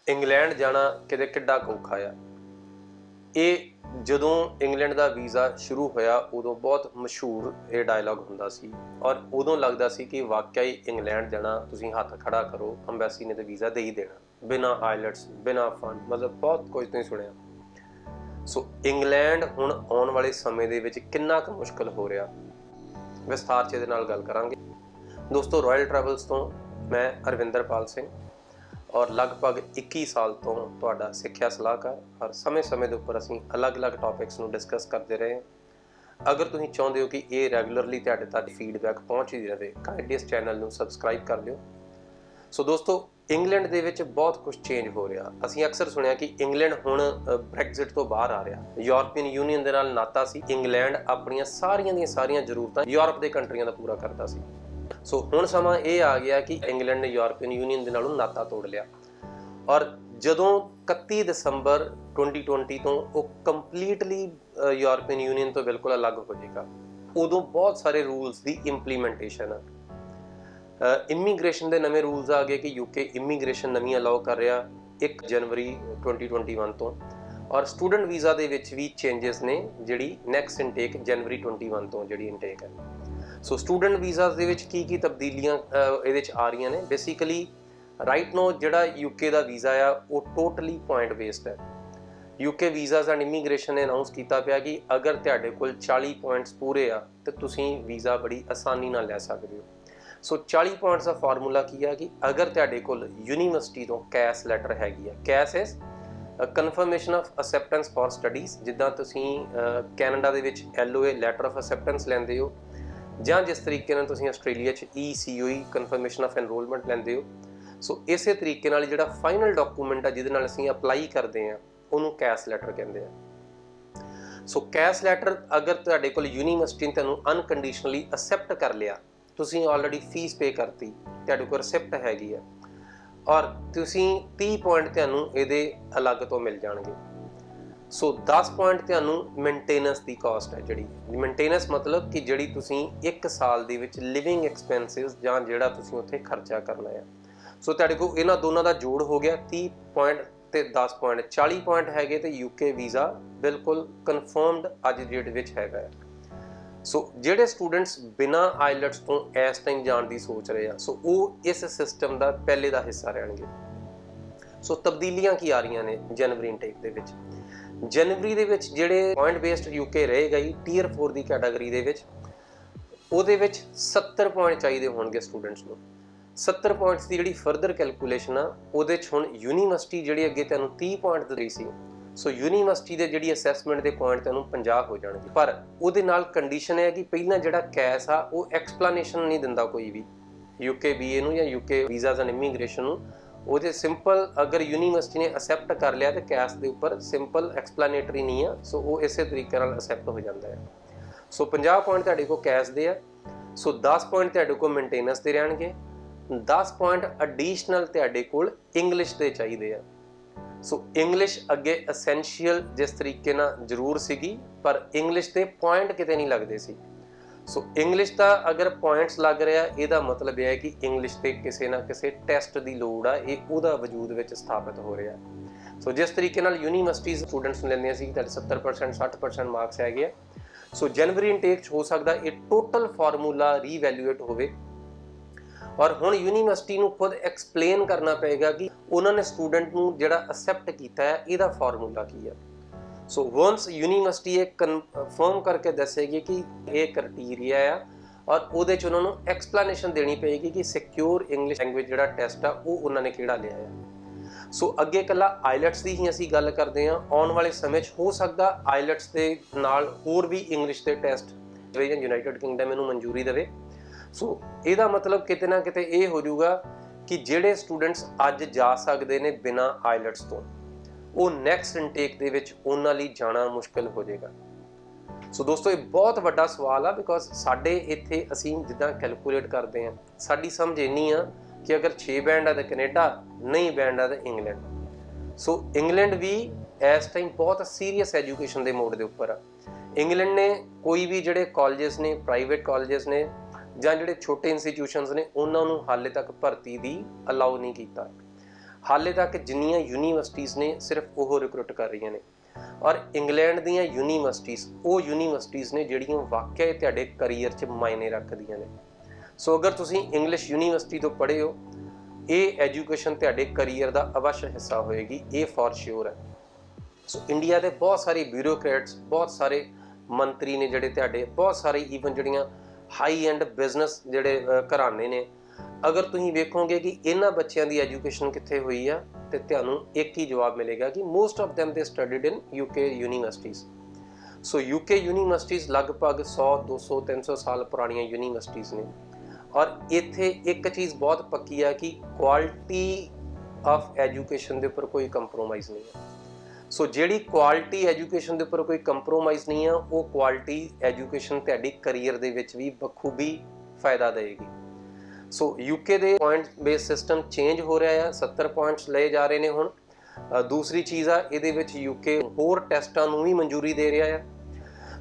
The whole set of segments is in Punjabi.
ਇੰਗਲੈਂਡ ਜਾਣਾ ਕਿਤੇ ਕਿੱਡਾ ਔਖਾ ਆ। ਇਹ ਜਦੋਂ ਇੰਗਲੈਂਡ ਦਾ ਵੀਜ਼ਾ ਸ਼ੁਰੂ ਹੋਇਆ ਉਦੋਂ ਬਹੁਤ ਮਸ਼ਹੂਰ ਇਹ ਡਾਇਲੌਗ ਹੁੰਦਾ ਸੀ ਔਰ ਉਦੋਂ ਲੱਗਦਾ ਸੀ ਕਿ ਵਾਕਿਆ ਹੀ ਇੰਗਲੈਂਡ ਜਾਣਾ, ਤੁਸੀਂ ਹੱਥ ਖੜਾ ਕਰੋ, ਅੰਬੈਸੀ ਨੇ ਤਾਂ ਵੀਜ਼ਾ ਦੇ ਹੀ ਦੇਣਾ, ਬਿਨਾਂ ਆਈਲੈਟਸ, ਬਿਨਾਂ ਫੰਡ, ਮਤਲਬ ਬਹੁਤ ਕੁਝ ਤੁਸੀਂ ਸੁਣਿਆ। ਸੋ ਇੰਗਲੈਂਡ ਹੁਣ ਆਉਣ ਵਾਲੇ ਸਮੇਂ ਦੇ ਵਿੱਚ ਕਿੰਨਾ ਕੁ ਮੁਸ਼ਕਲ ਹੋ ਰਿਹਾ, ਵਿਸਥਾਰ 'ਚ ਇਹਦੇ ਨਾਲ ਗੱਲ ਕਰਾਂਗੇ। ਦੋਸਤੋ, ਰਾਇਲ ਟਰੈਵਲਸ ਤੋਂ ਮੈਂ ਅਰਵਿੰਦਰਪਾਲ ਸਿੰਘ ਔਰ ਲਗਭਗ 21 ਸਾਲ ਤੋਂ ਤੁਹਾਡਾ ਸਿੱਖਿਆ ਸਲਾਹਕਾਰ, ਔਰ ਸਮੇਂ-ਸਮੇਂ ਦੇ ਉੱਪਰ ਅਸੀਂ ਅਲੱਗ-ਅਲੱਗ ਟੌਪਿਕਸ ਨੂੰ ਡਿਸਕਸ ਕਰਦੇ ਰਹੇ। ਅਗਰ ਤੁਸੀਂ ਚਾਹੁੰਦੇ ਹੋ ਕਿ ਇਹ ਰੈਗੂਲਰਲੀ ਤੁਹਾਡੇ ਤੱਕ ਫੀਡਬੈਕ ਪਹੁੰਚਦੀ ਰਹੇ, ਕਾਇੰਡਲੀ ਇਸ ਚੈਨਲ ਨੂੰ ਸਬਸਕ੍ਰਾਈਬ ਕਰ ਲਿਓ। ਸੋ ਦੋਸਤੋ, ਇੰਗਲੈਂਡ ਦੇ ਵਿੱਚ ਬਹੁਤ ਕੁਝ ਚੇਂਜ ਹੋ ਰਿਹਾ। ਅਸੀਂ ਅਕਸਰ ਸੁਣਿਆ ਕਿ ਇੰਗਲੈਂਡ ਹੁਣ ਬ੍ਰੈਗਜ਼ਿਟ ਤੋਂ ਬਾਹਰ ਆ ਰਿਹਾ। ਯੂਰਪੀਅਨ ਯੂਨੀਅਨ ਦੇ ਨਾਲ ਨਾਤਾ ਸੀ, ਇੰਗਲੈਂਡ ਆਪਣੀਆਂ ਸਾਰੀਆਂ ਦੀਆਂ ਸਾਰੀਆਂ ਜ਼ਰੂਰਤਾਂ ਯੂਰਪ ਦੇ ਕੰਟਰੀਆਂ ਦਾ ਪੂਰਾ ਕਰਦਾ ਸੀ। ਸੋ ਹੁਣ ਸਮਾਂ ਇਹ ਆ ਗਿਆ ਕਿ ਇੰਗਲੈਂਡ ਨੇ ਯੂਰਪੀਅਨ ਯੂਨੀਅਨ ਦੇ ਨਾਲੋਂ ਨਾਤਾ ਤੋੜ ਲਿਆ ਔਰ ਜਦੋਂ 31 ਦਸੰਬਰ 2020 ਤੋਂ ਉਹ ਕੰਪਲੀਟਲੀ ਯੂਰਪੀਅਨ ਯੂਨੀਅਨ ਤੋਂ ਬਿਲਕੁਲ ਅਲੱਗ ਹੋ ਜਾਏਗਾ, ਉਦੋਂ ਬਹੁਤ ਸਾਰੇ ਰੂਲਸ ਦੀ ਇੰਪਲੀਮੈਂਟੇਸ਼ਨ ਆ। ਇਮੀਗ੍ਰੇਸ਼ਨ ਦੇ ਨਵੇਂ ਰੂਲਸ ਆ ਗਏ ਕਿ ਯੂਕੇ ਇਮੀਗ੍ਰੇਸ਼ਨ ਨਵੀਂ ਅਲਾਉ ਕਰ ਰਿਹਾ 1 ਜਨਵਰੀ 2021 ਤੋਂ, ਔਰ ਸਟੂਡੈਂਟ ਵੀਜ਼ਾ ਦੇ ਵਿੱਚ ਵੀ ਚੇਂਜਸ ਨੇ, ਜਿਹੜੀ ਨੈਕਸਟ ਇਨਟੇਕ ਜਨਵਰੀ 21 ਤੋਂ ਜਿਹੜੀ ਇਨਟੇਕ ਹੈ। ਸੋ ਸਟੂਡੈਂਟ ਵੀਜ਼ਾਸ ਦੇ ਵਿੱਚ ਕੀ ਤਬਦੀਲੀਆਂ ਇਹਦੇ ਵਿੱਚ ਆ ਰਹੀਆਂ ਨੇ। ਬੇਸਿਕਲੀ ਰਾਈਟ ਨਾਓ ਜਿਹੜਾ ਯੂਕੇ ਦਾ ਵੀਜ਼ਾ ਆ ਉਹ ਟੋਟਲੀ ਪੁਆਇੰਟ ਬੇਸਡ ਹੈ। ਯੂਕੇ ਵੀਜ਼ਾਸ ਐਂਡ ਇਮੀਗ੍ਰੇਸ਼ਨ ਨੇ ਅਨਾਉਂਸ ਕੀਤਾ ਪਿਆ ਕਿ ਅਗਰ ਤੁਹਾਡੇ ਕੋਲ 40 ਪੁਆਇੰਟਸ ਪੂਰੇ ਆ ਤੇ ਤੁਸੀਂ ਵੀਜ਼ਾ ਬੜੀ ਆਸਾਨੀ ਨਾਲ ਲੈ ਸਕਦੇ ਹੋ। ਸੋ 40 ਪੁਆਇੰਟਸ ਦਾ ਫਾਰਮੂਲਾ ਕੀ ਆ ਕਿ ਅਗਰ ਤੁਹਾਡੇ ਕੋਲ ਯੂਨੀਵਰਸਿਟੀ ਤੋਂ ਕੈਸ ਲੈਟਰ ਹੈਗੀ ਆ, CAS is confirmation of acceptance for studies, ਜਿੱਦਾਂ ਤੁਸੀਂ ਕੈਨੇਡਾ ਦੇ ਵਿੱਚ LOA ਲੈਟਰ ਆਫ ਅਸੈਪਟੈਂਸ ਲੈਂਦੇ ਹੋ, ਜਾਂ ਜਿਸ ਤਰੀਕੇ ਨਾਲ ਤੁਸੀਂ ਆਸਟ੍ਰੇਲੀਆ 'ਚ ECOE ਕਨਫਰਮੇਸ਼ਨ ਆਫ ਐਨਰੋਲਮੈਂਟ ਲੈਂਦੇ ਹੋ। ਸੋ ਇਸੇ ਤਰੀਕੇ ਨਾਲ ਜਿਹੜਾ ਫਾਈਨਲ ਡਾਕੂਮੈਂਟ ਆ ਜਿਹਦੇ ਨਾਲ ਅਸੀਂ ਅਪਲਾਈ ਕਰਦੇ ਹਾਂ ਉਹਨੂੰ ਕੈਸ ਲੈਟਰ ਕਹਿੰਦੇ ਆ। ਸੋ ਕੈਸ ਲੈਟਰ ਅਗਰ ਤੁਹਾਡੇ ਕੋਲ ਯੂਨੀਵਰਸਿਟੀ ਨੇ ਤੁਹਾਨੂੰ ਅਨਕੰਡੀਸ਼ਨਲੀ ਅਸੈਪਟ ਕਰ ਲਿਆ, ਤੁਸੀਂ ਆਲਰੇਡੀ ਫੀਸ ਪੇ ਕਰਤੀ, ਤੁਹਾਡੇ ਕੋਲ ਰਿਸਿਪਟ ਹੈਗੀ ਆ ਔਰ ਤੁਸੀਂ 30 ਪੁਆਇੰਟ ਤੁਹਾਨੂੰ ਇਹਦੇ ਅਲੱਗ ਤੋਂ ਮਿਲ ਜਾਣਗੇ। ਸੋ 10 ਪੁਆਇੰਟ ਤੁਹਾਨੂੰ ਮੇਨਟੇਨੈਂਸ ਦੀ ਕਾਸਟ ਹੈ। ਜਿਹੜੀ ਮੇਨਟੇਨੈਂਸ ਮਤਲਬ ਕਿ ਜਿਹੜੀ ਤੁਸੀਂ 1 ਸਾਲ ਦੇ ਵਿੱਚ ਲਿਵਿੰਗ ਐਕਸਪੈਂਸਿਸ ਜਾਂ ਜਿਹੜਾ ਤੁਸੀਂ ਉੱਥੇ ਖਰਚਾ ਕਰਨਾ ਹੈ। ਸੋ ਤੁਹਾਡੇ ਕੋਲ ਇਹਨਾਂ ਦੋਨਾਂ ਦਾ ਜੋੜ ਹੋ ਗਿਆ 30 ਪੁਆਇੰਟ ਤੇ 10 ਪੁਆਇੰਟ, 40 ਪੁਆਇੰਟ ਹੈਗੇ ਤੇ ਯੂਕੇ ਵੀਜ਼ਾ ਬਿਲਕੁਲ ਕਨਫਰਮਡ ਅੱਜ ਦੀ ਡੇਟ ਵਿੱਚ ਹੈਗਾ ਹੈ। ਸੋ ਜਿਹੜੇ ਸਟੂਡੈਂਟਸ ਬਿਨਾਂ ਆਈਲੈਟਸ ਤੋਂ ਇਸ ਟਾਈਮ ਜਾਣ ਦੀ ਸੋਚ ਰਹੇ ਆ, ਸੋ ਉਹ ਇਸ ਸਿਸਟਮ ਦਾ ਪਹਿਲੇ ਦਾ ਹਿੱਸਾ ਰਹਿਣਗੇ। ਸੋ ਤਬਦੀਲੀਆਂ ਕੀ ਆ ਰਹੀਆਂ ਨੇ ਜਨਵਰੀ ਇਨਟੇਕ ਦੇ ਵਿੱਚ? ਜਨਵਰੀ ਦੇ ਵਿੱਚ ਜਿਹੜੇ ਪੁਆਇੰਟ ਬੇਸਡ ਯੂਕੇ ਰਹੇਗਾ ਹੀ ਟੀਅਰ 4 ਦੀ ਕੈਟਾਗਰੀ ਦੇ ਵਿੱਚ, ਉਹਦੇ ਵਿੱਚ 70 ਪੁਆਇੰਟ ਚਾਹੀਦੇ ਹੋਣਗੇ ਸਟੂਡੈਂਟਸ ਨੂੰ। 70 ਪੁਆਇੰਟਸ ਦੀ ਜਿਹੜੀ ਫਰਦਰ ਕੈਲਕੂਲੇਸ਼ਨ ਆ ਉਹਦੇ 'ਚ ਹੁਣ ਯੂਨੀਵਰਸਿਟੀ ਜਿਹੜੀ ਅੱਗੇ ਤੁਹਾਨੂੰ 30 ਪੁਆਇੰਟ ਦੇ ਰਹੀ ਸੀ, ਸੋ ਯੂਨੀਵਰਸਿਟੀ ਦੇ ਜਿਹੜੀ ਅਸੈਸਮੈਂਟ ਦੇ ਪੁਆਇੰਟ ਤੁਹਾਨੂੰ 50 ਹੋ ਜਾਣਗੇ। ਪਰ ਉਹਦੇ ਨਾਲ ਕੰਡੀਸ਼ਨ ਹੈ ਕਿ ਪਹਿਲਾਂ ਜਿਹੜਾ ਕੈਸ ਆ ਉਹ ਐਕਸਪਲੇਨੇਸ਼ਨ ਨਹੀਂ ਦਿੰਦਾ ਕੋਈ ਵੀ ਯੂਕੇ BA ਨੂੰ ਜਾਂ ਯੂਕੇ ਵੀਜ਼ਾਸ ਐਂਡ ਇਮੀਗ੍ਰੇਸ਼ਨ ਨੂੰ। ਉਹਦੇ ਸਿੰਪਲ ਅਗਰ ਯੂਨੀਵਰਸਿਟੀ ਨੇ ਅਸੈਪਟ ਕਰ ਲਿਆ ਤੇ ਕੈਸ ਦੇ ਉੱਪਰ ਸਿੰਪਲ ਐਕਸਪਲੇਨੇਟਰੀ ਨਹੀਂ ਆ, ਸੋ ਉਹ ਇਸੇ ਤਰੀਕੇ ਨਾਲ ਅਸੈਪਟ ਹੋ ਜਾਂਦਾ ਹੈ। ਸੋ 50 ਪੁਆਇੰਟ ਤੁਹਾਡੇ ਕੋਲ ਕੈਸ ਦੇ ਆ, ਸੋ 10 ਪੁਆਇੰਟ ਤੁਹਾਡੇ ਕੋਲ ਮੇਨਟੇਨੈਂਸ ਦੇ ਰਹਿਣਗੇ, 10 ਪੁਆਇੰਟ ਐਡੀਸ਼ਨਲ ਤੁਹਾਡੇ ਕੋਲ ਇੰਗਲਿਸ਼ ਦੇ ਚਾਹੀਦੇ ਆ। ਸੋ ਇੰਗਲਿਸ਼ ਅੱਗੇ ਐਸੈਂਸ਼ੀਅਲ ਜਿਸ ਤਰੀਕੇ ਨਾਲ ਜ਼ਰੂਰ ਸੀਗੀ, ਪਰ ਇੰਗਲਿਸ਼ ਦੇ ਪੁਆਇੰਟ ਕਿਤੇ ਨਹੀਂ ਲੱਗਦੇ ਸੀ। ਸੋ ਇੰਗਲਿਸ਼ ਦਾ ਅਗਰ ਪੁਆਇੰਟਸ ਲੱਗ ਰਿਹਾ, ਇਹਦਾ ਮਤਲਬ ਇਹ ਹੈ ਕਿ ਇੰਗਲਿਸ਼ ਤੇ ਕਿਸੇ ਨਾ ਕਿਸੇ ਟੈਸਟ ਦੀ ਲੋੜ ਆ, ਇਹ ਉਹਦਾ ਵਜੂਦ ਵਿੱਚ ਸਥਾਪਿਤ ਹੋ ਰਿਹਾ। ਸੋ ਜਿਸ ਤਰੀਕੇ ਨਾਲ ਯੂਨੀਵਰਸਿਟੀ ਸਟੂਡੈਂਟਸ ਨੂੰ ਲੈਂਦੀਆਂ ਸੀ ਕਿ 70% 60% ਮਾਰਕਸ ਹੈਗੇ ਆ, ਸੋ ਜਨਵਰੀ ਇਨਟੇਕ 'ਚ ਹੋ ਸਕਦਾ ਇਹ ਟੋਟਲ ਫਾਰਮੂਲਾ ਰੀਵੈਲੂਏਟ ਹੋਵੇ ਔਰ ਹੁਣ ਯੂਨੀਵਰਸਿਟੀ ਨੂੰ ਖੁਦ ਐਕਸਪਲੇਨ ਕਰਨਾ ਪਏਗਾ ਕਿ ਉਹਨਾਂ ਨੇ ਸਟੂਡੈਂਟ ਨੂੰ ਜਿਹੜਾ ਅਸੈਪਟ ਕੀਤਾ ਹੈ ਇਹਦਾ ਫਾਰਮੂਲਾ ਕੀ ਹੈ। ਸੋ ਵਨਸ ਯੂਨੀਵਰਸਿਟੀ ਇਹ ਕਨਫਰਮ ਕਰਕੇ ਦੱਸੇਗੀ ਕਿ ਇਹ ਕ੍ਰਾਈਟੇਰੀਆ ਆ ਔਰ ਉਹਦੇ 'ਚ ਉਹਨਾਂ ਨੂੰ ਐਕਸਪਲੇਨੇਸ਼ਨ ਦੇਣੀ ਪਏਗੀ ਕਿ ਸਿਕਿਉਰ ਇੰਗਲਿਸ਼ ਲੈਂਗੁਏਜ ਜਿਹੜਾ ਟੈਸਟ ਆ ਉਹ ਉਹਨਾਂ ਨੇ ਕਿਹੜਾ ਲਿਆ ਹੈ। ਸੋ ਅੱਗੇ ਇਕੱਲਾ ਆਈਲੈਟਸ ਦੀ ਹੀ ਅਸੀਂ ਗੱਲ ਕਰਦੇ ਹਾਂ, ਆਉਣ ਵਾਲੇ ਸਮੇਂ 'ਚ ਹੋ ਸਕਦਾ ਆਈਲੈਟਸ ਦੇ ਨਾਲ ਹੋਰ ਵੀ ਇੰਗਲਿਸ਼ ਦੇ ਟੈਸਟ ਯੂਨਾਈਟਿਡ ਕਿੰਗਡਮ ਇਹਨੂੰ ਮਨਜ਼ੂਰੀ ਦੇਵੇ। ਸੋ ਇਹਦਾ ਮਤਲਬ ਕਿਤੇ ਨਾ ਕਿਤੇ ਇਹ ਹੋ ਜਾਊਗਾ ਕਿ ਜਿਹੜੇ ਸਟੂਡੈਂਟਸ ਅੱਜ ਜਾ ਸਕਦੇ ਨੇ ਬਿਨਾਂ ਆਈਲੈਟਸ ਤੋਂ, ਉਹ ਨੈਕਸਟ ਇਨਟੇਕ ਦੇ ਵਿੱਚ ਉਹਨਾਂ ਲਈ ਜਾਣਾ ਮੁਸ਼ਕਿਲ ਹੋ ਜਾਏਗਾ। ਸੋ ਦੋਸਤੋ, ਇਹ ਬਹੁਤ ਵੱਡਾ ਸਵਾਲ ਆ, ਬਿਕੋਜ਼ ਸਾਡੇ ਇੱਥੇ ਅਸੀਂ ਜਿੱਦਾਂ ਕੈਲਕੂਲੇਟ ਕਰਦੇ ਹਾਂ, ਸਾਡੀ ਸਮਝ ਇੰਨੀ ਆ ਕਿ ਅਗਰ 6 ਬੈਂਡ ਆ ਤਾਂ ਕੈਨੇਡਾ, ਨਹੀਂ ਬੈਂਡ ਆ ਤਾਂ ਇੰਗਲੈਂਡ। ਸੋ ਇੰਗਲੈਂਡ ਵੀ ਇਸ ਟਾਈਮ ਬਹੁਤ ਸੀਰੀਅਸ ਐਜੂਕੇਸ਼ਨ ਦੇ ਮੋਡ ਦੇ ਉੱਪਰ ਆ। ਇੰਗਲੈਂਡ ਨੇ ਕੋਈ ਵੀ ਜਿਹੜੇ ਕਾਲਜਸ ਨੇ, ਪ੍ਰਾਈਵੇਟ ਕਾਲਜਸ ਨੇ ਜਾਂ ਜਿਹੜੇ ਛੋਟੇ ਇੰਸਟੀਟਿਊਸ਼ਨਸ ਨੇ, ਉਹਨਾਂ ਨੂੰ ਹਾਲੇ ਤੱਕ ਭਰਤੀ ਦੀ ਅਲਾਉ ਨਹੀਂ ਕੀਤਾ। ਹਾਲੇ ਤੱਕ ਜਿੰਨੀਆਂ ਯੂਨੀਵਰਸਿਟੀਜ਼ ਨੇ ਸਿਰਫ ਉਹ ਰਿਕਰੂਟ ਕਰ ਰਹੀਆਂ ਨੇ। ਔਰ ਇੰਗਲੈਂਡ ਦੀਆਂ ਯੂਨੀਵਰਸਿਟੀਜ਼ ਉਹ ਯੂਨੀਵਰਸਿਟੀਜ਼ ਨੇ ਜਿਹੜੀਆਂ ਵਾਕਿਆ ਤੁਹਾਡੇ ਕਰੀਅਰ 'ਚ ਮਾਇਨੇ ਰੱਖਦੀਆਂ ਨੇ। ਸੋ ਅਗਰ ਤੁਸੀਂ ਇੰਗਲਿਸ਼ ਯੂਨੀਵਰਸਿਟੀ ਤੋਂ ਪੜ੍ਹੇ ਹੋ, ਇਹ ਐਜੂਕੇਸ਼ਨ ਤੁਹਾਡੇ ਕਰੀਅਰ ਦਾ ਅਵਸ਼ ਹਿੱਸਾ ਹੋਏਗੀ, ਇਹ ਫॉर श्योर ਹੈ। ਸੋ ਇੰਡੀਆ ਦੇ ਬਹੁਤ ਸਾਰੇ ਬਿਊਰੋਕਰੇਟਸ, ਬਹੁਤ ਸਾਰੇ ਮੰਤਰੀ ਨੇ ਜਿਹੜੇ ਤੁਹਾਡੇ, ਬਹੁਤ ਸਾਰੇ ਈਵਨ ਜਿਹੜੀਆਂ ਹਾਈ ਐਂਡ ਬਿਜ਼ਨਸ ਜਿਹੜੇ ਘਰਾਣੇ ਨੇ, ਅਗਰ ਤੁਸੀਂ ਵੇਖੋਗੇ ਕਿ ਇਹਨਾਂ ਬੱਚਿਆਂ ਦੀ ਐਜੂਕੇਸ਼ਨ ਕਿੱਥੇ ਹੋਈ ਆ, ਤੇ ਤੁਹਾਨੂੰ ਇੱਕ ਹੀ ਜਵਾਬ ਮਿਲੇਗਾ ਕਿ ਮੋਸਟ ਆਫ them ਦੇ ਸਟੱਡੀਡ ਇਨ UK ਯੂਨੀਵਰਸਿਟੀਜ਼। ਸੋ UK ਯੂਨੀਵਰਸਿਟੀਜ਼ ਲਗਭਗ 100, 200, 300 ਸਾਲ ਪੁਰਾਣੀਆਂ ਯੂਨੀਵਰਸਿਟੀਜ਼ ਨੇ। ਔਰ ਇੱਥੇ ਇੱਕ ਚੀਜ਼ ਬਹੁਤ ਪੱਕੀ ਆ ਕਿ ਕੁਆਲਿਟੀ ਆਫ ਐਜੂਕੇਸ਼ਨ ਦੇ ਉੱਪਰ ਕੋਈ ਕੰਪਰੋਮਾਈਜ਼ ਨਹੀਂ ਹੈ। ਸੋ ਜਿਹੜੀ ਕੁਆਲਿਟੀ ਐਜੂਕੇਸ਼ਨ ਦੇ ਉੱਪਰ ਕੋਈ ਕੰਪਰੋਮਾਈਜ਼ ਨਹੀਂ ਆ, ਉਹ ਕੁਆਲਿਟੀ ਐਜੂਕੇਸ਼ਨ ਤੁਹਾਡੀ ਕਰੀਅਰ ਦੇ ਵਿੱਚ ਵੀ ਬਖੂਬੀ ਫਾਇਦਾ ਦੇਵੇਗੀ। ਸੋ UK ਦੇ ਪੁਆਇੰਟ ਬੇਸ ਸਿਸਟਮ ਚੇਂਜ ਹੋ ਰਿਹਾ ਆ, 70 ਪੁਆਇੰਟਸ ਲਏ ਜਾ ਰਹੇ ਨੇ ਹੁਣ। ਦੂਸਰੀ ਚੀਜ਼ ਆ, ਇਹਦੇ ਵਿੱਚ UK ਹੋਰ ਟੈਸਟਾਂ ਨੂੰ ਵੀ ਮਨਜ਼ੂਰੀ ਦੇ ਰਿਹਾ ਆ।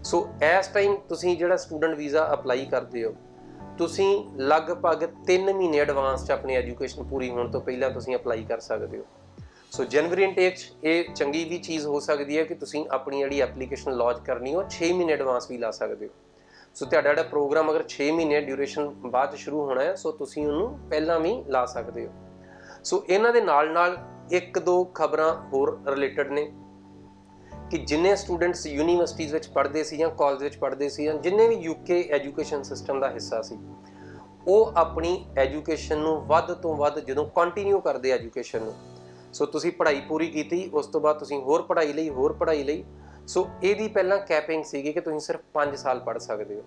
ਸੋ ਇਸ ਟਾਈਮ ਤੁਸੀਂ ਜਿਹੜਾ ਸਟੂਡੈਂਟ ਵੀਜ਼ਾ ਅਪਲਾਈ ਕਰਦੇ ਹੋ, ਤੁਸੀਂ ਲਗਭਗ 3 ਮਹੀਨੇ ਐਡਵਾਂਸ 'ਚ ਆਪਣੀ ਐਜੂਕੇਸ਼ਨ ਪੂਰੀ ਹੋਣ ਤੋਂ ਪਹਿਲਾਂ ਤੁਸੀਂ ਅਪਲਾਈ ਕਰ ਸਕਦੇ ਹੋ। ਸੋ ਜਨਵਰੀ ਇਨਟੇਕ 'ਚ ਇਹ ਚੰਗੀ ਵੀ ਚੀਜ਼ ਹੋ ਸਕਦੀ ਹੈ ਕਿ ਤੁਸੀਂ ਆਪਣੀ ਜਿਹੜੀ ਐਪਲੀਕੇਸ਼ਨ ਲੌਂਚ ਕਰਨੀ ਉਹ 6 ਮਹੀਨੇ ਐਡਵਾਂਸ ਵੀ ਲਾ ਸਕਦੇ ਹੋ। ਸੋ ਤੁਹਾਡਾ ਜਿਹੜਾ ਪ੍ਰੋਗਰਾਮ ਅਗਰ 6 ਮਹੀਨੇ ਡਿਊਰੇਸ਼ਨ ਬਾਅਦ ਸ਼ੁਰੂ ਹੋਣਾ ਹੈ, ਸੋ ਤੁਸੀਂ ਉਹਨੂੰ ਪਹਿਲਾਂ ਵੀ ਲਾ ਸਕਦੇ ਹੋ। ਸੋ ਇਹਨਾਂ ਦੇ ਨਾਲ ਇੱਕ ਦੋ ਖਬਰਾਂ ਹੋਰ ਰਿਲੇਟਡ ਨੇ ਕਿ ਜਿੰਨੇ ਸਟੂਡੈਂਟਸ ਯੂਨੀਵਰਸਿਟੀਜ਼ ਵਿੱਚ ਪੜ੍ਹਦੇ ਸੀ ਜਾਂ ਕਾਲਜ ਵਿੱਚ ਪੜ੍ਹਦੇ ਸੀ ਜਾਂ ਜਿੰਨੇ ਵੀ UK ਐਜੂਕੇਸ਼ਨ ਸਿਸਟਮ ਦਾ ਹਿੱਸਾ ਸੀ, ਉਹ ਆਪਣੀ ਐਜੂਕੇਸ਼ਨ ਨੂੰ ਵੱਧ ਤੋਂ ਵੱਧ ਜਦੋਂ ਕੰਟੀਨਿਊ ਕਰਦੇ ਐਜੂਕੇਸ਼ਨ ਨੂੰ, ਸੋ ਤੁਸੀਂ ਪੜ੍ਹਾਈ ਪੂਰੀ ਕੀਤੀ, ਉਸ ਤੋਂ ਬਾਅਦ ਤੁਸੀਂ ਹੋਰ ਪੜ੍ਹਾਈ ਲਈ। ਸੋ ਇਹਦੀ ਪਹਿਲਾਂ ਕੈਪਿੰਗ ਸੀਗੀ ਕਿ ਤੁਸੀਂ ਸਿਰਫ 5 ਸਾਲ ਪੜ੍ਹ ਸਕਦੇ ਹੋ।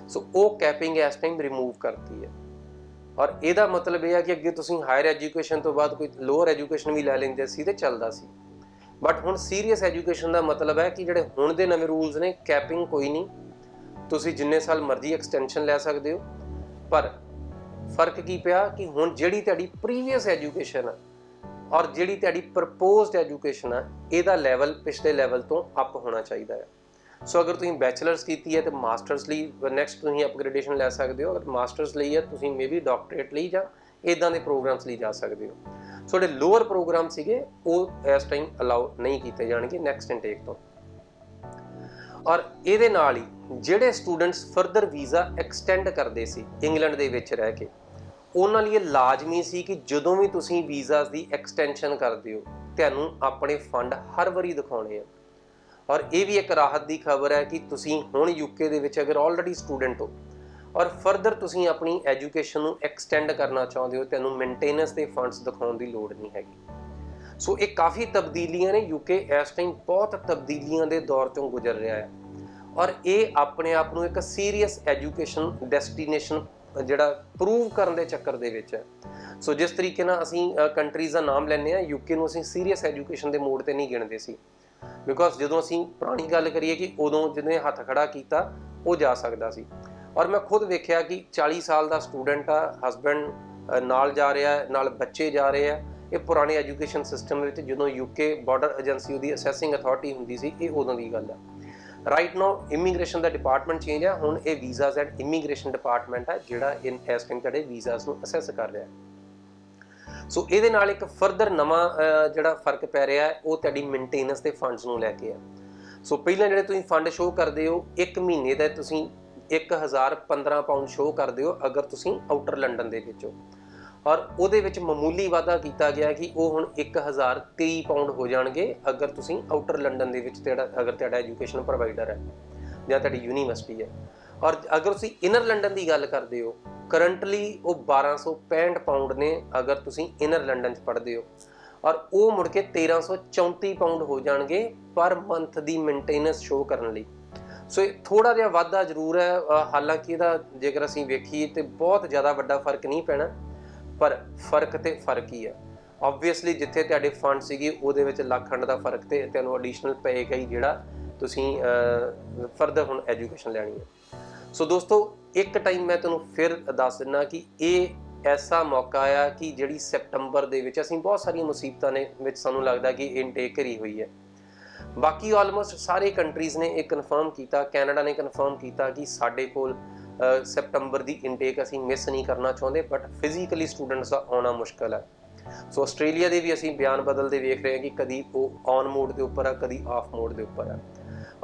ਸੋ ਉਹ ਕੈਪਿੰਗ ਇਸ ਟਾਈਮ ਰਿਮੂਵ ਕਰਤੀ ਹੈ। ਔਰ ਇਹਦਾ ਮਤਲਬ ਇਹ ਹੈ ਕਿ ਅੱਗੇ ਤੁਸੀਂ ਹਾਇਰ ਐਜੂਕੇਸ਼ਨ ਤੋਂ ਬਾਅਦ ਕੋਈ ਲੋਅਰ ਐਜੂਕੇਸ਼ਨ ਵੀ ਲੈ ਲੈਂਦੇ ਸੀ ਤੇ ਚੱਲਦਾ ਸੀ, ਬਟ ਹੁਣ ਸੀਰੀਅਸ ਐਜੂਕੇਸ਼ਨ ਦਾ ਮਤਲਬ ਹੈ ਕਿ ਜਿਹੜੇ ਹੁਣ ਦੇ ਨਵੇਂ ਰੂਲਸ ਨੇ, ਕੈਪਿੰਗ ਕੋਈ ਨਹੀਂ, ਤੁਸੀਂ ਜਿੰਨੇ ਸਾਲ ਮਰਜ਼ੀ ਐਕਸਟੈਂਸ਼ਨ ਲੈ ਸਕਦੇ ਹੋ। ਪਰ ਫਰਕ ਕੀ ਪਿਆ ਕਿ ਹੁਣ ਜਿਹੜੀ ਤੁਹਾਡੀ ਪ੍ਰੀਵੀਅਸ ਐਜੂਕੇਸ਼ਨ ਆ ਔਰ ਜਿਹੜੀ ਤੁਹਾਡੀ ਪ੍ਰਪੋਜ਼ਡ ਐਜੂਕੇਸ਼ਨ ਆ, ਇਹਦਾ ਲੈਵਲ ਪਿਛਲੇ ਲੈਵਲ ਤੋਂ ਅਪ ਹੋਣਾ ਚਾਹੀਦਾ ਹੈ। ਸੋ ਅਗਰ ਤੁਸੀਂ ਬੈਚਲਰਸ ਕੀਤੀ ਹੈ ਤੇ ਮਾਸਟਰਸ ਲਈ ਨੈਕਸਟ ਤੁਸੀਂ ਅਪਗ੍ਰੇਡੇਸ਼ਨ ਲੈ ਸਕਦੇ ਹੋ। ਅਗਰ ਮਾਸਟਰਸ ਲਈ ਹੈ ਤੁਸੀਂ ਮੇਬੀ ਡਾਕਟਰੇਟ ਲਈ ਜਾਂ ਇੱਦਾਂ ਦੇ ਪ੍ਰੋਗਰਾਮਸ ਲਈ ਜਾ ਸਕਦੇ ਹੋ। ਸੋ ਜਿਹੜੇ ਲੋਅਰ ਪ੍ਰੋਗਰਾਮ ਸੀਗੇ ਉਹ ਇਸ ਟਾਈਮ ਅਲਾਉ ਨਹੀਂ ਕੀਤੇ ਜਾਣਗੇ ਨੈਕਸਟ ਇਨਟੇਕ ਤੋਂ। ਔਰ ਇਹਦੇ ਨਾਲ ਹੀ ਜਿਹੜੇ ਸਟੂਡੈਂਟਸ ਫਰਦਰ ਵੀਜ਼ਾ ਐਕਸਟੈਂਡ ਕਰਦੇ ਸੀ ਇੰਗਲੈਂਡ ਦੇ ਵਿੱਚ ਰਹਿ ਕੇ, ਉਹਨਾਂ ਲਈ ਇਹ ਲਾਜ਼ਮੀ ਸੀ ਕਿ ਜਦੋਂ ਵੀ ਤੁਸੀਂ ਵੀਜ਼ਾਸ ਦੀ ਐਕਸਟੈਂਸ਼ਨ ਕਰਦੇ ਹੋ, ਤੁਹਾਨੂੰ ਆਪਣੇ ਫੰਡ ਹਰ ਵਾਰੀ ਦਿਖਾਉਣੇ ਆ। ਔਰ ਇਹ ਵੀ ਇੱਕ ਰਾਹਤ ਦੀ ਖਬਰ ਹੈ ਕਿ ਤੁਸੀਂ ਹੁਣ UK ਦੇ ਵਿੱਚ ਅਗਰ ਆਲਰੇਡੀ ਸਟੂਡੈਂਟ ਹੋ ਔਰ ਫਰਦਰ ਤੁਸੀਂ ਆਪਣੀ ਐਜੂਕੇਸ਼ਨ ਨੂੰ ਐਕਸਟੈਂਡ ਕਰਨਾ ਚਾਹੁੰਦੇ ਹੋ, ਤੁਹਾਨੂੰ ਮੇਨਟੇਨੈਂਸ ਦੇ ਫੰਡਸ ਦਿਖਾਉਣ ਦੀ ਲੋੜ ਨਹੀਂ ਹੈਗੀ। ਸੋ ਇਹ ਕਾਫੀ ਤਬਦੀਲੀਆਂ ਨੇ। UK ਇਸ ਟਾਈਮ ਬਹੁਤ ਤਬਦੀਲੀਆਂ ਦੇ ਦੌਰ ਤੋਂ ਗੁਜ਼ਰ ਰਿਹਾ ਹੈ ਔਰ ਇਹ ਆਪਣੇ ਆਪ ਨੂੰ ਇੱਕ ਸੀਰੀਅਸ ਐਜੂਕੇਸ਼ਨ ਡੈਸਟੀਨੇਸ਼ਨ ਜਿਹੜਾ ਪ੍ਰੂਵ ਕਰਨ ਦੇ ਚੱਕਰ ਦੇ ਵਿੱਚ ਹੈ। ਸੋ ਜਿਸ ਤਰੀਕੇ ਨਾਲ ਅਸੀਂ ਕੰਟਰੀਜ਼ ਦਾ ਨਾਮ ਲੈਂਦੇ ਹਾਂ, UK ਨੂੰ ਅਸੀਂ ਸੀਰੀਅਸ ਐਜੂਕੇਸ਼ਨ ਦੇ ਮੋਡ ਤੇ ਨਹੀਂ ਗਿਣਦੇ ਸੀ, ਬਿਕੋਜ਼ ਜਦੋਂ ਅਸੀਂ ਪੁਰਾਣੀ ਗੱਲ ਕਰੀਏ ਕਿ ਉਦੋਂ ਜਿਹਨੇ ਹੱਥ ਖੜਾ ਕੀਤਾ ਉਹ ਜਾ ਸਕਦਾ ਸੀ। ਔਰ ਮੈਂ ਖੁਦ ਵੇਖਿਆ ਕਿ 40 ਸਾਲ ਦਾ ਸਟੂਡੈਂਟ ਆ, ਹਸਬੈਂਡ ਨਾਲ ਜਾ ਰਿਹਾ ਹੈ, ਨਾਲ ਬੱਚੇ ਜਾ ਰਹੇ ਆ। ਇਹ ਪੁਰਾਣੇ ਐਜੂਕੇਸ਼ਨ ਸਿਸਟਮ ਵਿੱਚ ਜਦੋਂ UK ਬਾਰਡਰ ਏਜੰਸੀ ਉਹਦੀ ਅਸੈਸਿੰਗ ਅਥਾਰਟੀ ਹੁੰਦੀ ਸੀ, ਇਹ ਉਦੋਂ ਦੀ ਗੱਲ ਹੈ। ਰਾਈਟ ਨਾਓ ਇਮੀਗ੍ਰੇਸ਼ਨ ਦਾ ਡਿਪਾਰਟਮੈਂਟ ਚੇਂਜ ਹੈ, ਹੁਣ ਇਹ ਵੀਜ਼ਾਸ ਐਂਡ ਇਮੀਗ੍ਰੇਸ਼ਨ ਡਿਪਾਰਟਮੈਂਟ ਹੈ ਜਿਹੜਾ ਇਸ ਟਾਈਮ ਤੁਹਾਡੇ ਵੀਜ਼ਾਸ ਨੂੰ ਅਸੈਸ ਕਰ ਰਿਹਾ ਹੈ। ਸੋ ਇਹਦੇ ਨਾਲ ਇੱਕ ਫਰਦਰ ਨਵਾਂ ਜਿਹੜਾ ਫਰਕ ਪੈ ਰਿਹਾ ਹੈ ਉਹ ਤੁਹਾਡੀ ਮੇਨਟੇਨੈਂਸ ਦੇ ਫੰਡਸ ਨੂੰ ਲੈ ਕੇ ਹੈ। ਸੋ ਪਹਿਲਾਂ ਜਿਹੜੇ ਤੁਸੀਂ ਫੰਡ ਸ਼ੋਅ ਕਰਦੇ ਹੋ, 1 ਮਹੀਨੇ ਦਾ ਤੁਸੀਂ 1015 ਪਾਉਂਡ ਸ਼ੋਅ ਕਰਦੇ ਹੋ ਅਗਰ ਤੁਸੀਂ ਆਊਟਰ ਲੰਡਨ ਦੇ ਵਿੱਚ ਹੋ, ਔਰ ਉਹਦੇ ਵਿੱਚ ਮਾਮੂਲੀ ਵਾਧਾ ਕੀਤਾ ਗਿਆ ਕਿ ਉਹ ਹੁਣ 1023 ਪਾਉਂਡ ਹੋ ਜਾਣਗੇ ਅਗਰ ਤੁਸੀਂ ਆਊਟਰ ਲੰਡਨ ਦੇ ਵਿੱਚ ਅਗਰ ਤੁਹਾਡਾ ਐਜੂਕੇਸ਼ਨ ਪ੍ਰੋਵਾਈਡਰ ਹੈ ਜਾਂ ਤੁਹਾਡੀ ਯੂਨੀਵਰਸਿਟੀ ਹੈ। ਔਰ ਅਗਰ ਤੁਸੀਂ ਇਨਰ ਲੰਡਨ ਦੀ ਗੱਲ ਕਰਦੇ ਹੋ, ਕਰੰਟਲੀ ਉਹ 1265 ਪਾਉਂਡ ਨੇ ਅਗਰ ਤੁਸੀਂ ਇਨਰ ਲੰਡਨ 'ਚ ਪੜ੍ਹਦੇ ਹੋ, ਔਰ ਉਹ ਮੁੜ ਕੇ 1334 ਪਾਉਂਡ ਹੋ ਜਾਣਗੇ ਪਰ ਮੰਥ ਦੀ ਮੇਨਟੇਨੈਂਸ ਸ਼ੋਅ ਕਰਨ ਲਈ। ਸੋ ਇਹ ਥੋੜ੍ਹਾ ਜਿਹਾ ਵਾਧਾ ਜ਼ਰੂਰ ਹੈ, ਹਾਲਾਂਕਿ ਇਹਦਾ ਜੇਕਰ ਅਸੀਂ ਵੇਖੀਏ ਤਾਂ ਬਹੁਤ ਜ਼ਿਆਦਾ ਵੱਡਾ ਫਰਕ ਨਹੀਂ ਪੈਣਾ, ਪਰ ਫਰਕ ਤੇ ਫਰਕ ਹੀ ਹੈ। ਓਬਵੀਅਸਲੀ ਜਿੱਥੇ ਤੁਹਾਡੇ ਫੰਡ ਸੀਗੇ ਉਹਦੇ ਵਿੱਚ ਲੱਖ ਖੰਡ ਦਾ ਫਰਕ ਤੇ ਤੁਹਾਨੂੰ ਐਡੀਸ਼ਨਲ ਪਏਗਾ ਹੀ ਜਿਹੜਾ ਤੁਸੀਂ ਫਰਦਰ ਹੁਣ ਐਜੂਕੇਸ਼ਨ ਲੈਣੀ ਹੈ। ਸੋ ਦੋਸਤੋ, ਇੱਕ ਟਾਈਮ ਮੈਂ ਤੁਹਾਨੂੰ ਫਿਰ ਦੱਸ ਦਿੰਦਾ ਕਿ ਇਹ ਐਸਾ ਮੌਕਾ ਆ ਕਿ ਜਿਹੜੀ ਸੈਪਟੰਬਰ ਦੇ ਵਿੱਚ ਅਸੀਂ ਬਹੁਤ ਸਾਰੀਆਂ ਮੁਸੀਬਤਾਂ ਨੇ ਵਿੱਚ ਸਾਨੂੰ ਲੱਗਦਾ ਕਿ ਇਨਟੇਕ ਕਰੀ ਹੋਈ ਹੈ। ਬਾਕੀ ਆਲਮੋਸਟ ਸਾਰੇ ਕੰਟਰੀਜ਼ ਨੇ ਇਹ ਕਨਫਰਮ ਕੀਤਾ, ਕੈਨੇਡਾ ਨੇ ਕਨਫਰਮ ਕੀਤਾ ਕਿ ਸਾਡੇ ਕੋਲ ਸੈਪਟੰਬਰ ਦੀ ਇਨਟੇਕ ਅਸੀਂ ਮਿਸ ਨਹੀਂ ਕਰਨਾ ਚਾਹੁੰਦੇ, ਬਟ ਫਿਜ਼ੀਕਲੀ ਸਟੂਡੈਂਟਸ ਦਾ ਆਉਣਾ ਮੁਸ਼ਕਲ ਹੈ। ਸੋ ਆਸਟ੍ਰੇਲੀਆ ਦੇ ਵੀ ਅਸੀਂ ਬਿਆਨ ਬਦਲਦੇ ਵੇਖ ਰਹੇ ਹਾਂ ਕਿ ਕਦੀ ਉਹ ਔਨ ਮੋਡ ਦੇ ਉੱਪਰ ਆ, ਕਦੀ ਆਫ ਮੋਡ ਦੇ ਉੱਪਰ ਆ।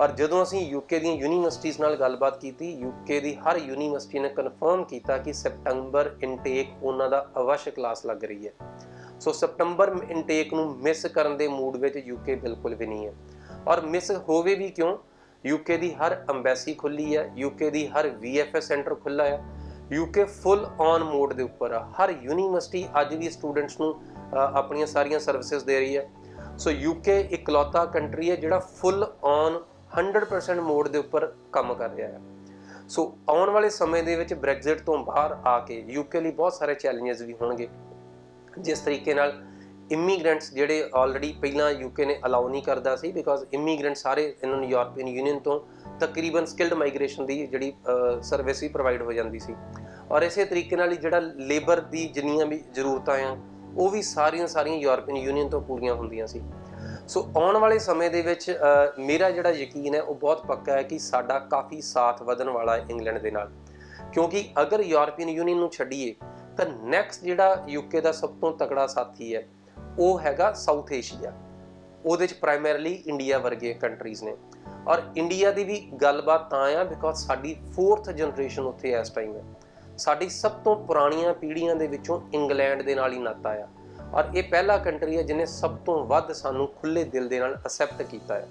ਔਰ ਜਦੋਂ ਅਸੀਂ ਯੂਕੇ ਦੀਆਂ ਯੂਨੀਵਰਸਿਟੀਜ਼ ਨਾਲ ਗੱਲਬਾਤ ਕੀਤੀ, ਯੂਕੇ ਦੀ ਹਰ ਯੂਨੀਵਰਸਿਟੀ ਨੇ ਕਨਫਰਮ ਕੀਤਾ ਕਿ ਸੈਪਟੰਬਰ ਇਨਟੇਕ ਉਹਨਾਂ ਦਾ ਅਵਸ਼ ਕਲਾਸ ਲੱਗ ਰਹੀ ਹੈ। ਸੋ ਸੈਪਟੰਬਰ ਇਨਟੇਕ ਨੂੰ ਮਿਸ ਕਰਨ ਦੇ ਮੂਡ ਵਿੱਚ ਯੂਕੇ ਬਿਲਕੁਲ ਵੀ ਨਹੀਂ ਹੈ। ਔਰ ਮਿਸ ਹੋਵੇ ਵੀ ਕਿਉਂ, ਯੂਕੇ ਦੀ ਹਰ ਅੰਬੈਸੀ ਖੁੱਲੀ ਹੈ, ਯੂਕੇ ਦੀ ਹਰ VFS ਸੈਂਟਰ ਖੁੱਲਾ ਹੈ, ਯੂਕੇ ਫੁੱਲ ਔਨ ਮੋਡ ਦੇ ਉੱਪਰ ਆ। ਹਰ ਯੂਨੀਵਰਸਿਟੀ ਅੱਜ ਵੀ ਸਟੂਡੈਂਟਸ ਨੂੰ ਆਪਣੀਆਂ ਸਾਰੀਆਂ ਸਰਵਿਸਿਜ਼ ਦੇ ਰਹੀ ਹੈ। ਸੋ ਯੂਕੇ ਇਕਲੌਤਾ ਕੰਟਰੀ ਹੈ ਜਿਹੜਾ ਫੁੱਲ ਔਨ 100% ਮੋਡ ਦੇ ਉੱਪਰ ਕੰਮ ਕਰ ਰਿਹਾ ਹੈ। ਸੋ ਆਉਣ ਵਾਲੇ ਸਮੇਂ ਦੇ ਵਿੱਚ ਬ੍ਰੈਗਜ਼ਿਟ ਤੋਂ ਬਾਹਰ ਆ ਕੇ ਯੂਕੇ ਲਈ ਬਹੁਤ ਸਾਰੇ ਚੈਲੰਜਸ ਵੀ ਹੋਣਗੇ। ਜਿਸ ਤਰੀਕੇ ਨਾਲ ਇਮੀਗ੍ਰੈਂਟਸ ਜਿਹੜੇ ਆਲਰੇਡੀ ਪਹਿਲਾਂ ਯੂਕੇ ਨੇ ਅਲਾਉ ਨਹੀਂ ਕਰਦਾ ਸੀ, ਬਿਕੋਜ਼ ਇਮੀਗ੍ਰੈਂਟ ਸਾਰੇ ਇਹਨਾਂ ਨੂੰ ਯੂਰਪੀਅਨ ਯੂਨੀਅਨ ਤੋਂ ਤਕਰੀਬਨ ਸਕਿਲਡ ਮਾਈਗ੍ਰੇਸ਼ਨ ਦੀ ਜਿਹੜੀ ਸਰਵਿਸ ਵੀ ਪ੍ਰੋਵਾਈਡ ਹੋ ਜਾਂਦੀ ਸੀ। ਔਰ ਇਸੇ ਤਰੀਕੇ ਨਾਲ ਹੀ ਜਿਹੜਾ ਲੇਬਰ ਦੀ ਜਿੰਨੀਆਂ ਵੀ ਜ਼ਰੂਰਤਾਂ ਆ ਉਹ ਵੀ ਸਾਰੀਆਂ ਯੂਰਪੀਅਨ ਯੂਨੀਅਨ ਤੋਂ ਪੂਰੀਆਂ ਹੁੰਦੀਆਂ ਸੀ। ਸੋ ਆਉਣ ਵਾਲੇ ਸਮੇਂ ਦੇ ਵਿੱਚ ਮੇਰਾ ਜਿਹੜਾ ਯਕੀਨ ਹੈ ਉਹ ਬਹੁਤ ਪੱਕਾ ਹੈ ਕਿ ਸਾਡਾ ਕਾਫੀ ਸਾਥ ਵਧਣ ਵਾਲਾ ਹੈ ਇੰਗਲੈਂਡ ਦੇ ਨਾਲ, ਕਿਉਂਕਿ ਅਗਰ ਯੂਰਪੀਅਨ ਯੂਨੀਅਨ ਨੂੰ ਛੱਡੀਏ ਤਾਂ ਨੈਕਸਟ ਜਿਹੜਾ ਯੂਕੇ ਦਾ ਸਭ ਤੋਂ ਤਕੜਾ ਸਾਥੀ ਹੈ ਉਹ ਹੈਗਾ ਸਾਊਥ ਏਸ਼ੀਆ। ਉਹਦੇ 'ਚ ਪ੍ਰਾਇਮਰੀਲੀ ਇੰਡੀਆ ਵਰਗੇ ਕੰਟਰੀਜ਼ ਨੇ। ਔਰ ਇੰਡੀਆ ਦੀ ਵੀ ਗੱਲਬਾਤ ਤਾਂ ਆ ਬਿਕੋਜ਼ ਸਾਡੀ 4th ਜਨਰੇਸ਼ਨ ਉੱਥੇ ਇਸ ਟਾਈਮ ਹੈ। ਸਾਡੀ ਸਭ ਤੋਂ ਪੁਰਾਣੀਆਂ ਪੀੜ੍ਹੀਆਂ ਦੇ ਵਿੱਚੋਂ ਇੰਗਲੈਂਡ ਦੇ ਨਾਲ ਹੀ ਨਾਤਾ ਆ। ਔਰ ਇਹ ਪਹਿਲਾ ਕੰਟਰੀ ਹੈ ਜਿਹਨੇ ਸਭ ਤੋਂ ਵੱਧ ਸਾਨੂੰ ਖੁੱਲ੍ਹੇ ਦਿਲ ਦੇ ਨਾਲ ਅਸੈਪਟ ਕੀਤਾ ਹੈ।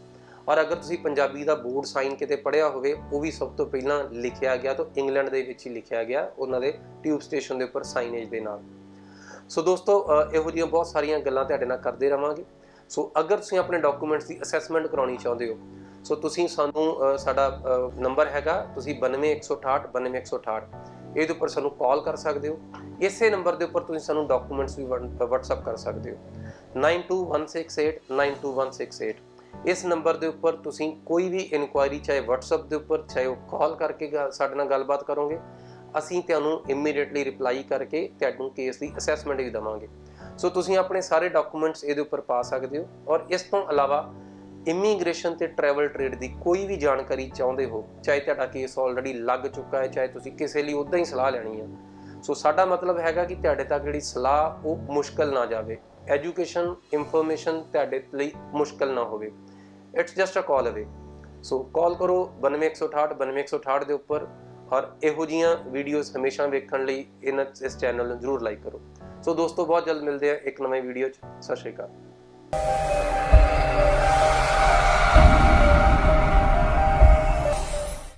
ਔਰ ਅਗਰ ਤੁਸੀਂ ਪੰਜਾਬੀ ਦਾ ਬੋਰਡ ਸਾਈਨ ਕਿਤੇ ਪੜ੍ਹਿਆ ਹੋਵੇ, ਉਹ ਵੀ ਸਭ ਤੋਂ ਪਹਿਲਾਂ ਲਿਖਿਆ ਗਿਆ ਤਾਂ ਇੰਗਲੈਂਡ ਦੇ ਵਿੱਚ ਹੀ ਲਿਖਿਆ ਗਿਆ, ਉਹਨਾਂ ਦੇ ਟਿਊਬ ਸਟੇਸ਼ਨ ਦੇ ਉੱਪਰ ਸਾਈਨੇਜ ਦੇ ਨਾਲ। ਸੋ ਦੋਸਤੋ, ਇਹੋ ਜਿਹੀਆਂ ਬਹੁਤ ਸਾਰੀਆਂ ਗੱਲਾਂ ਤੁਹਾਡੇ ਨਾਲ ਕਰਦੇ ਰਵਾਂਗੇ। ਸੋ ਅਗਰ ਤੁਸੀਂ ਆਪਣੇ ਡਾਕੂਮੈਂਟਸ ਦੀ ਅਸੈਸਮੈਂਟ ਕਰਾਉਣੀ ਚਾਹੁੰਦੇ ਹੋ, ਸੋ ਤੁਸੀਂ ਸਾਨੂੰ ਸਾਡਾ ਨੰਬਰ ਹੈਗਾ, ਤੁਸੀਂ 92168 92168 ਇਹਦੇ ਉੱਪਰ ਸਾਨੂੰ ਕਾਲ ਕਰ ਸਕਦੇ ਹੋ। ਇਸੇ ਨੰਬਰ ਦੇ ਉੱਪਰ ਤੁਸੀਂ ਸਾਨੂੰ ਡਾਕੂਮੈਂਟਸ ਵੀ WhatsApp ਕਰ ਸਕਦੇ ਹੋ 9216 92168। ਇਸ ਨੰਬਰ ਦੇ ਉੱਪਰ ਤੁਸੀਂ ਕੋਈ ਵੀ ਇਨਕੁਆਇਰੀ ਚਾਹੇ WhatsApp ਦੇ ਉੱਪਰ ਚਾਹੇ ਉਹ ਕਾਲ ਕਰਕੇ ਸਾਡੇ ਨਾਲ ਗੱਲਬਾਤ ਕਰੋਗੇ, ਅਸੀਂ ਤੁਹਾਨੂੰ ਇਮੀਡੀਏਟਲੀ ਰਿਪਲਾਈ ਕਰਕੇ ਤੁਹਾਨੂੰ ਕੇਸ ਦੀ ਅਸੈਸਮੈਂਟ ਵੀ ਦੇਵਾਂਗੇ। ਸੋ ਤੁਸੀਂ ਆਪਣੇ ਸਾਰੇ ਡਾਕੂਮੈਂਟਸ ਇਹਦੇ ਉੱਪਰ ਪਾ ਸਕਦੇ ਹੋ। ਔਰ ਇਸ ਤੋਂ ਇਲਾਵਾ ਇਮੀਗ੍ਰੇਸ਼ਨ ਤੇ ਟਰੈਵਲ ਟ੍ਰੇਡ ਦੀ ਕੋਈ ਵੀ ਜਾਣਕਾਰੀ ਚਾਹੁੰਦੇ ਹੋ, ਚਾਹੇ ਤੁਹਾਡਾ ਕੇਸ ਆਲਰੇਡੀ ਲੱਗ ਚੁੱਕਾ ਹੈ, ਚਾਹੇ ਤੁਸੀਂ ਕਿਸੇ ਲਈ ਉੱਦਾਂ ਹੀ ਸਲਾਹ ਲੈਣੀ ਹੈ, ਸੋ ਸਾਡਾ ਮਤਲਬ ਹੈਗਾ ਕਿ ਤੁਹਾਡੇ ਤੱਕ ਜਿਹੜੀ ਸਲਾਹ ਉਹ ਮੁਸ਼ਕਲ ਨਾ ਜਾਵੇ, ਐਜੂਕੇਸ਼ਨ ਇਨਫੋਰਮੇਸ਼ਨ ਤੁਹਾਡੇ ਲਈ ਮੁਸ਼ਕਲ ਨਾ ਹੋਵੇ। ਇਟਸ ਜਸਟ ਅ ਕਾਲ ਅਵੇ। ਸੋ ਕਾਲ ਕਰੋ 92168 92168 ਦੇ ਉੱਪਰ। ਔਰ ਇਹੋ ਜਿਹੀਆਂ ਵੀਡੀਓਜ਼ ਹਮੇਸ਼ਾ ਵੇਖਣ ਲਈ ਇਸ ਚੈਨਲ ਨੂੰ ਜ਼ਰੂਰ ਲਾਈਕ ਕਰੋ। ਸੋ ਦੋਸਤੋ, ਬਹੁਤ ਜਲਦ ਮਿਲਦੇ ਆ ਇੱਕ ਨਵੇਂ ਵੀਡੀਓ 'ਚ। ਸਤਿ ਸ਼੍ਰੀ ਅਕਾਲ।